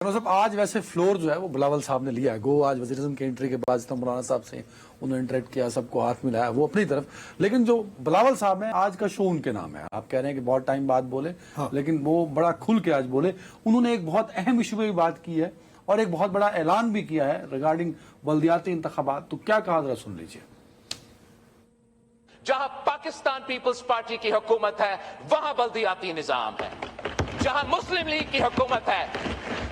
صاحب آج ویسے فلور جو ہے وہ بلاول صاحب نے لیا ہے. گو آج وزیر اعظم کے انٹری کے بعد جتنا مولانا صاحب سے انہوں نے انٹریکٹ کیا, سب کو ہاتھ ملایا وہ اپنی طرف, لیکن جو بلاول صاحب ہیں آج کا شو ان کے نام ہے. آپ کہہ رہے ہیں کہ بہت ٹائم بعد بولے, لیکن وہ بڑا کھل کے آج بولے. انہوں نے ایک بہت اہم ایشو پہ بھی بات کی ہے اور ایک بہت بڑا اعلان بھی کیا ہے ریگارڈنگ بلدیاتی انتخابات. تو کیا کہا ذرا سن لیجیے. جہاں پاکستان پیپلز پارٹی کی حکومت ہے وہاں بلدیاتی نظام ہے, جہاں مسلم لیگ کی حکومت ہے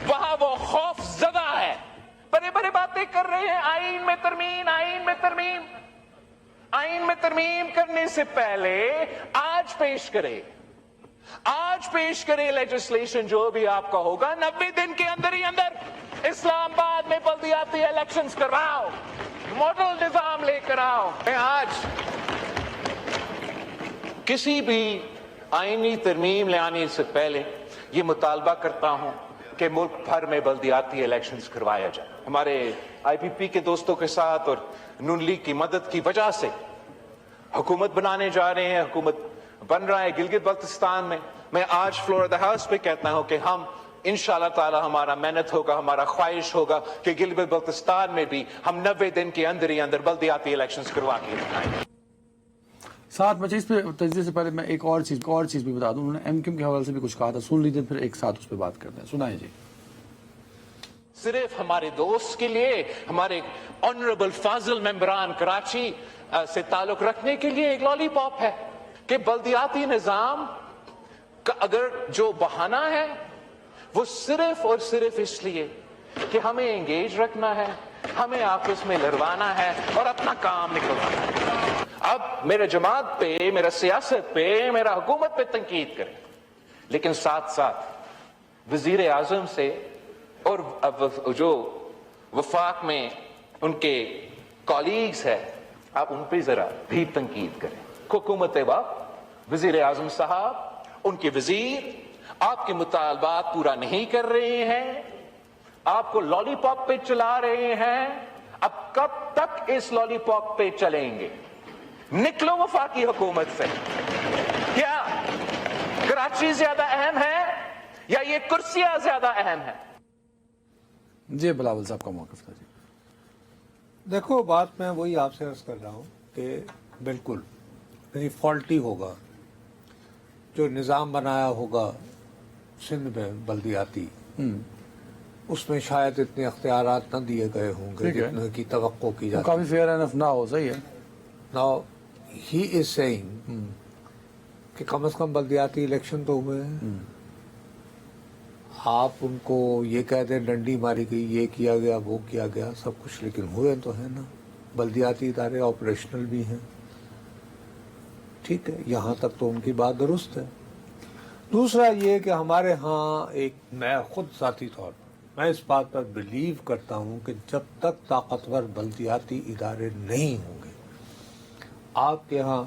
وہاں وہ خوف زدہ ہے. بڑے بڑے باتیں کر رہے ہیں, آئین میں ترمیم, آئین میں ترمیم. آئین میں ترمیم کرنے سے پہلے آج پیش کرے لیجسلیشن جو بھی آپ کا ہوگا, 90 دن کے اندر ہی اندر اسلام آباد میں بلدیاتی الیکشنز کراؤ, ماڈل نظام لے کر آؤ. میں آج کسی بھی آئینی ترمیم لے آنے سے پہلے یہ مطالبہ کرتا ہوں کہ ملک بھر میں بلدیاتی الیکشنز کروایا جائے. ہمارے آئی پی پی کے دوستوں کے ساتھ اور نون لیگ کی مدد کی وجہ سے حکومت بنانے جا رہے ہیں, حکومت بن رہا ہے گلگت بلتستان میں. میں آج فلور آف دا ہاؤس پہ کہتا ہوں کہ ہم انشاءاللہ تعالی ہمارا محنت ہوگا, ہمارا خواہش ہوگا کہ گلگت بلتستان میں بھی ہم 90 دن کے اندر ہی اندر بلدیاتی الیکشنز کروا کے دکھائیں گے. ساتھ بچے اس پہ تجزیے سے پہلے میں ایک اور چیز بھی بتا دوں. انہوں نے ایم کیو کے حوالے سے بھی کچھ کہا تھا, سن لیجیے پھر ایک ساتھ اس پہ بات کرتے ہیں. سنائیں جی. صرف ہمارے دوست کے لیے, ہمارے آنریبل فاضل ممبران کراچی سے تعلق رکھنے کے لیے ایک لالی پاپ ہے کہ بلدیاتی نظام کا اگر جو بہانہ ہے وہ صرف اور صرف اس لیے کہ ہمیں انگیج رکھنا ہے, ہمیں آپس میں لڑوانا ہے اور اپنا کام نکلوانا ہے. اب میرے جماعت پہ, میرا سیاست پہ, میرا حکومت پہ تنقید کریں, لیکن ساتھ ساتھ وزیر اعظم سے اور جو وفاق میں ان کے کالیگز ہیں آپ ان پہ ذرا بھی تنقید کریں. حکومت وقت وزیر اعظم صاحب, ان کے وزیر آپ کے مطالبات پورا نہیں کر رہے ہیں, آپ کو لالی پاپ پہ چلا رہے ہیں. اب کب تک اس لالی پاپ پہ چلیں گے؟ نکلو وفاقی حکومت سے. کیا کراچی زیادہ اہم ہے یا یہ کرسیاں زیادہ اہم ہیں؟ جی بلاول صاحب کا موقف تھا. جی دیکھو بات میں وہی آپ سے عرض کر رہا ہوں کہ بالکل کہیں فالٹی ہوگا جو نظام بنایا ہوگا سندھ میں بلدیاتی, اس میں شاید اتنے اختیارات نہ دیے گئے ہوں گے جتنے کی توقع کی جاتی. کافی فیئر اینف نہ ہو. صحیح ہے. Now he is saying کہ کم از کم بلدیاتی الیکشن تو ہوئے ہیں. آپ ان کو یہ کہہ دیں ڈنڈی ماری گئی, یہ کیا گیا, وہ کیا گیا, سب کچھ, لیکن ہوئے تو ہیں نا. بلدیاتی ادارے آپریشنل بھی ہیں. ٹھیک ہے, یہاں تک تو ان کی بات درست ہے. دوسرا یہ کہ ہمارے ہاں ایک, میں خود ذاتی طور پر میں اس بات پر بلیو کرتا ہوں کہ جب تک طاقتور بلدیاتی ادارے نہیں ہوں گے آپ کے ہاں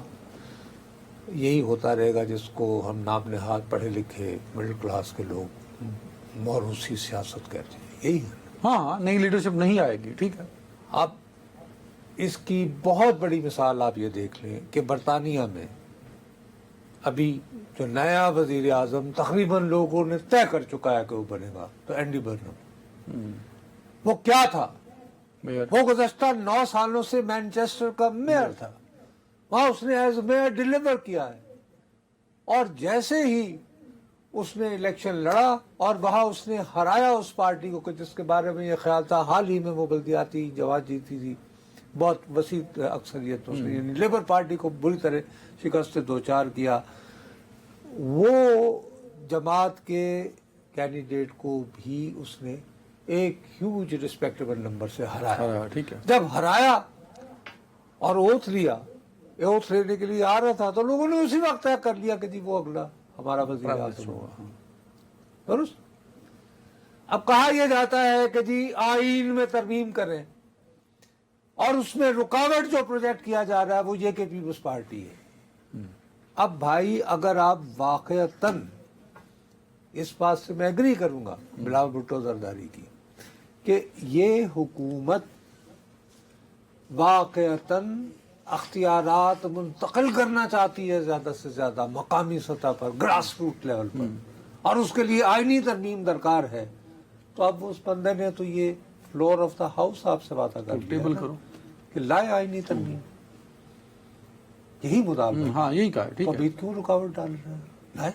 یہی ہوتا رہے گا جس کو ہم نام نہاد پڑھے لکھے مڈل کلاس کے لوگ موروثی سیاست کہتے ہیں. یہی ہے. ہاں, نئی لیڈرشپ نہیں آئے گی. ٹھیک ہے. اب اس کی بہت بڑی مثال آپ یہ دیکھ لیں کہ برطانیہ میں ابھی جو نیا وزیر اعظم تقریباً لوگوں نے طے کر چکا ہے کہ وہ بنے گا, تو اینڈی برنم. وہ کیا تھا؟ وہ گزشتہ 9 سالوں سے مینچسٹر کا میئر تھا. وہاں اس نے ایز میئر ڈیلیور کیا ہے, اور جیسے ہی اس نے الیکشن لڑا اور وہاں اس نے ہرایا اس پارٹی کو جس کے بارے میں یہ خیال تھا حال ہی میں وہ بلدیاتی جواب جیتی تھی بہت وسیع اکثریت اس نے, یعنی لیبر پارٹی کو بری طرح شکست سے دوچار کیا. وہ جماعت کے کینڈیڈیٹ کو بھی اس نے ایک ہیوج ریسپیکٹیبل نمبر سے ہرایا. ٹھیک ہے. جب ہرایا اور اوتھ لیا, اوتھ لینے کے لیے آ رہا تھا, تو لوگوں نے اسی وقت طے کر لیا کہ جی وہ اگلا ہمارا وزیر اعظم ہوگا. درست. اب کہا یہ جاتا ہے کہ جی آئین میں ترمیم کریں, اور اس میں رکاوٹ جو پروجیکٹ کیا جا رہا ہے وہ یہ کہ پیپلز پارٹی ہے. اب بھائی اگر آپ واقعتاً اس بات سے میں ایگری کروں گا بلاول بھٹو زرداری کی کہ یہ حکومت واقعتاً اختیارات منتقل کرنا چاہتی ہے زیادہ سے زیادہ مقامی سطح پر, گراس روٹ لیول پر, اور اس کے لیے آئینی ترمیم درکار ہے, تو اب اس بندے نے تو یہ فلور آف دا ہاؤس آپ سے بات کر ٹیبل کرو کہ لائے آئینی ترمیم، یہی مطالبہ ہے۔ ہاں یہی کہا ہے، ٹھیک تو ہے۔ ابھی کیوں رکاوٹ ڈال رہے ہیں؟ لائے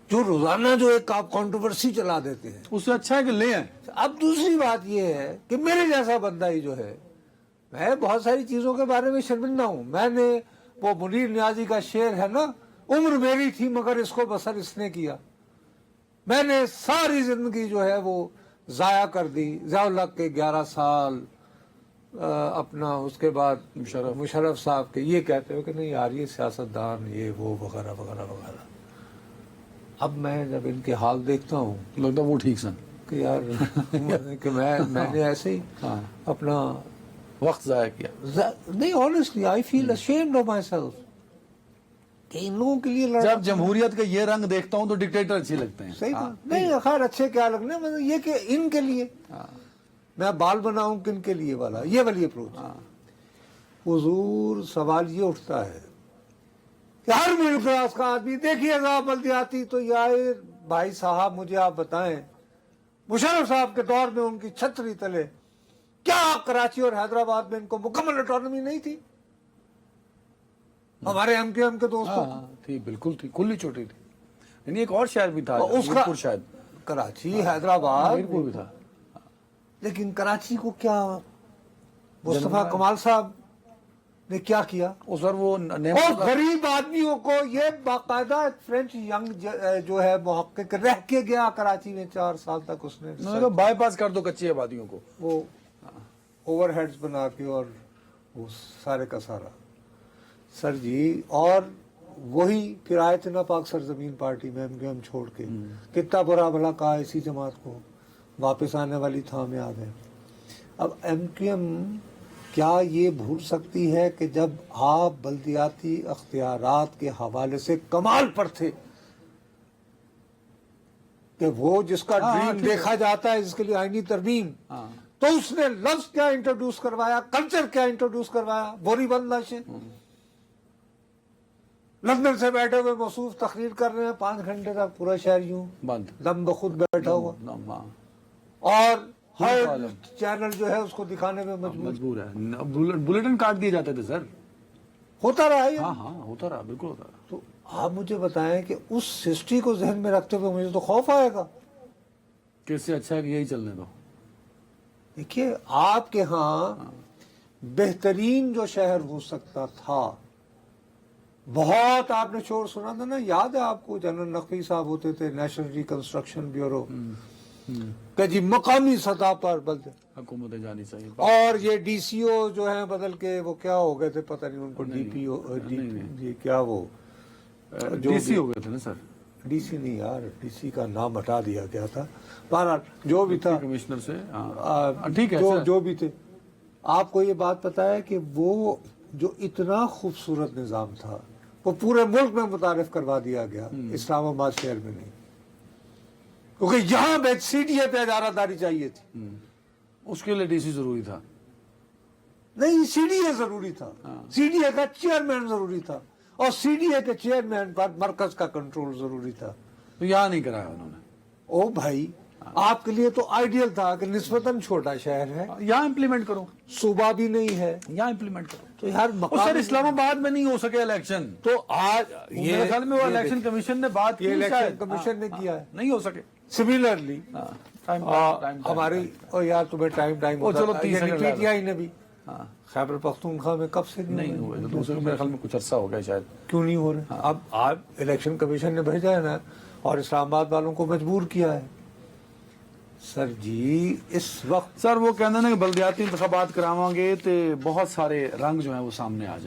جو روزانہ جو ایک آپ کنٹروورسی چلا دیتے ہیں۔ اس سے اچھا ہے کہ لے آئیں۔ اب دوسری بات یہ ہے کہ میرے جیسا بندہ ہی جو ہے، میں بہت ساری چیزوں کے بارے میں شرمندہ ہوں۔ میں نے وہ منیر نیازی کا شعر ہے نا، عمر میری تھی مگر اس کو بسر اس نے کیا، میں نے ساری زندگی جو ہے وہ ضائع کر دی۔ ضیاء الحق کے 11 سال، اپنا اس کے بعد مشرف صاحب کے، یہ کہتے ہو کہ نہیں یار یہ سیاستدان یہ وہ وغیرہ وغیرہ وغیرہ۔ اب میں جب ان کے حال دیکھتا ہوں لگتا ہے وہ ٹھیک سن، کہ یار کہ میں نے ایسے ہی ہاں اپنا وقت ضائع کیا۔ نہیں، honestly I feel ashamed of myself کہ ان لوگوں کے لیے جب جمہوریت کا یہ رنگ دیکھتا ہوں تو ڈکٹیٹر اچھے لگتے ہیں۔ صحیح بات نہیں، خیر اچھے کیا لگنے، مطلب یہ کہ ان کے لیے میں بال بناؤں کن کے لیے والا، یہ والی اپروچ۔ حضور سوال یہ اٹھتا ہے کہ ہر مڈل کلاس کا آدمی دیکھیے گا بلدیاتی تو یار بھائی صاحب مجھے آپ بتائیں مشرف صاحب کے دور میں ان کی چھتری تلے کیا کراچی اور حیدرآباد میں ان کو مکمل اٹانومی نہیں تھی؟ ہمارے ایم کے دوستوں ہاں تھی، بالکل تھی، کھلی چھوٹی تھی۔ یعنی ایک اور شہر بھی تھا اس کا میرپور شاید، کراچی حیدرآباد، میرپور بھی تھا۔ لیکن کراچی کو کیا مصطفیٰ کمال صاحب نے کیا کیا؟ اس وقت وہ اور غریب آدمیوں کو یہ باقاعدہ فرینچ ینگ جو ہے محقق رہ کے گیا کراچی میں 4 سال تک، اس نے بائی پاس کر دو کچی آبادیوں کو، وہ اوور ہیڈز بنا کے اور وہ سارے کا سارا۔ سر جی، اور وہی پھر آئے تھے نا پاک سرزمین پارٹی میں ایم چھوڑ کے، کتنا برا بھلا کہا اسی جماعت کو، واپس آنے والی تھا میں آ گئے۔ اب ایم کیا یہ بھول سکتی ہے کہ جب آپ بلدیاتی اختیارات کے حوالے سے کمال پر تھے کہ وہ جس کا ڈریم دیکھا جاتا ہے جس کے لیے آئینی ترمیم، تو اس نے لفظ کیا انٹروڈیوس کروایا، کلچر کیا انٹروڈیوس کروایا؟ بوری بند لاشیں لندن سے بیٹھے ہوئے موصوف تقریر کر رہے ہیں 5 گھنٹے تک، پورا شہر یوں بند دم بخود بیٹھا ہوا، اور ہر چینل جو ہے اس کو دکھانے میں مجبور ہے۔ بلیٹن کاٹ دیے جاتے تھے سر، ہوتا رہا یہ۔ ہاں ہاں ہوتا رہا، بالکل ہوتا رہا۔ تو آپ مجھے بتائیں کہ اس ہسٹری کو ذہن میں رکھتے ہوئے مجھے تو خوف آئے گا۔ کہ اس سے اچھا ہے کہ یہی چلنے دو۔ دیکھیے آپ کے ہاں بہترین جو شہر ہو سکتا تھا، بہت آپ نے شور سنا تھا نا، یاد ہے آپ کو جنرل نقوی صاحب ہوتے تھے نیشنل ریکنسٹرکشن بیورو، کہ جی مقامی سطح پر بدل، حکومتیں جانی چاہیے۔ اور یہ ڈی سی او جو ہیں بدل کے وہ کیا ہو گئے تھے پتہ نہیں ان کو، ڈی پی او جی کیا وہ ڈی سی ہو گئے تھے نا سر، ڈی سی نہیں یار، ڈی سی کا نام ہٹا دیا گیا تھا، بہرحال جو بھی تھا کمشنر سے، ٹھیک ہے جو بھی تھے۔ آپ کو یہ بات پتا ہے کہ وہ جو اتنا خوبصورت نظام تھا وہ پورے ملک میں متعارف کروا دیا گیا، اسلام آباد شہر میں نہیں، کیونکہ یہاں پہ سی ڈی اے پہ ادارہ داری چاہیے تھی، اس کے لیے ڈی سی ضروری تھا۔ نہیں سی ڈی اے ضروری تھا، سی ڈی اے کا چیئرمین ضروری تھا، اور سی ڈی اے کے چیئرمین پر مرکز کا کنٹرول ضروری تھا۔ تو یہاں نہیں کرایا انہوں نے۔ او بھائی، آپ کے لیے تو آئیڈیل تھا کہ نسبتاً چھوٹا شہر ہے، یہاں امپلیمنٹ کرو، صوبہ بھی نہیں ہے، یہاں امپلیمنٹ کرو۔ تو یار سر اسلام آباد میں نہیں ہو سکے الیکشن، تو آج میرے خیال میں وہ الیکشن کمیشن نے بات کی، الیکشن کمیشن نے کیا ہے، نہیں ہو سکے۔ سملرلی ہماری یار تمہیں ٹائم چلو 30 سیکنڈ پی ٹی آئی نے بھی خیبر پختونخوا میں کب سے نہیں ہوئے، تو دوسرے میرے خیال میں کچھ عرصہ ہو گیا شاید۔ کیوں نہیں ہو رہے؟ اب آپ الیکشن کمیشن نے بھیجا ہے نا، اور اسلام آباد والوں کو مجبور کیا ہے۔ سر جی اس وقت سر وہ کہتے ہیں نا کہ بلدیاتی انتخابات کراواں گے تو بہت سارے رنگ جو ہیں وہ سامنے آ جائیں۔